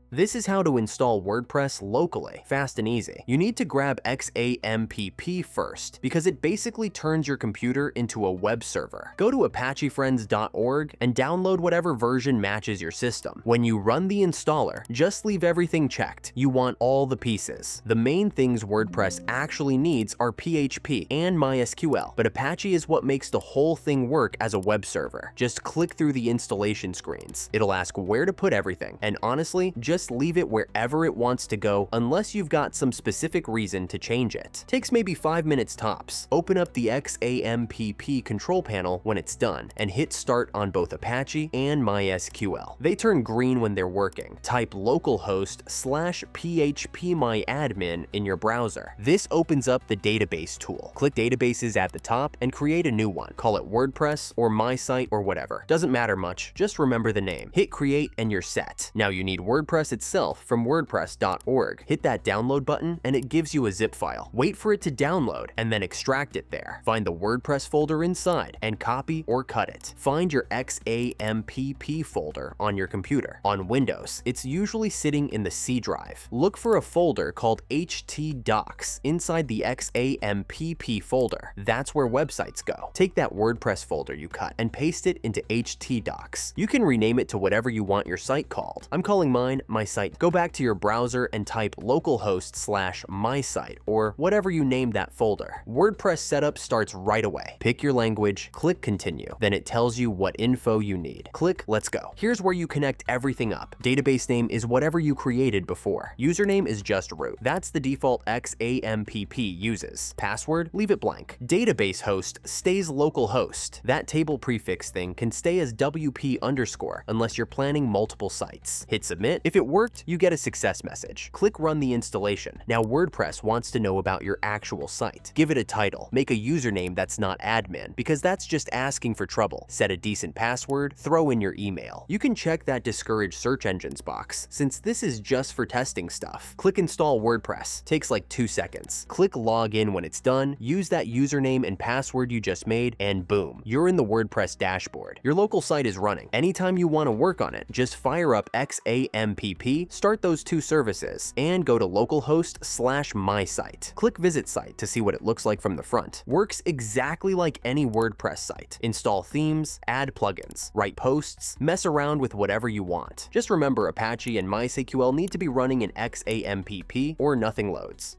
This is how to install WordPress locally, fast and easy. You need to grab XAMPP first, because it basically turns your computer into a web server. Go to apachefriends.org and download whatever version matches your system. When you run the installer, just leave everything checked. You want all the pieces. The main things WordPress actually needs are PHP and MySQL, but Apache is what makes the whole thing work as a web server. Just click through the installation screens. It'll ask where to put everything, and honestly, just leave it wherever it wants to go unless you've got some specific reason to change it. Takes maybe 5 minutes tops. Open up the XAMPP control panel when it's done and hit start on both Apache and MySQL. They turn green when they're working. Type localhost /phpMyAdmin in your browser. This opens up the database tool. Click databases at the top and create a new one. Call it WordPress or MySite or whatever. Doesn't matter much, just remember the name. Hit create and you're set. Now you need WordPress itself from wordpress.org. Hit that download button and it gives you a zip file. Wait for it to download and then extract it there. Find the WordPress folder inside and copy or cut it. Find your XAMPP folder on your computer. On Windows, it's usually sitting in the C drive. Look for a folder called htdocs inside the XAMPP folder. That's where websites go. Take that WordPress folder you cut and paste it into htdocs. You can rename it to whatever you want your site called. I'm calling mine my site. Go back to your browser and type localhost /mysite or whatever you named that folder. WordPress setup starts right away. Pick your language, click continue. Then it tells you what info you need. Click let's go. Here's where you connect everything up. Database name is whatever you created before. Username is just root. That's the default XAMPP uses. Password, leave it blank. Database host stays localhost. That table prefix thing can stay as WP_ unless you're planning multiple sites. Hit submit. If it worked, you get a success message. Click run the installation. Now WordPress wants to know about your actual site. Give it a title. Make a username that's not admin, because that's just asking for trouble. Set a decent password, throw in your email. You can check that discourage search engines box, since this is just for testing stuff. Click install WordPress. Takes like 2 seconds. Click log in when it's done, use that username and password you just made, and boom, you're in the WordPress dashboard. Your local site is running. Anytime you want to work on it, just fire up XAMPP, start those two services, and go to localhost /mysite. Click visit site to see what it looks like from the front. Works exactly like any WordPress site. Install themes, add plugins, write posts, mess around with whatever you want. Just remember Apache and MySQL need to be running in XAMPP or nothing loads.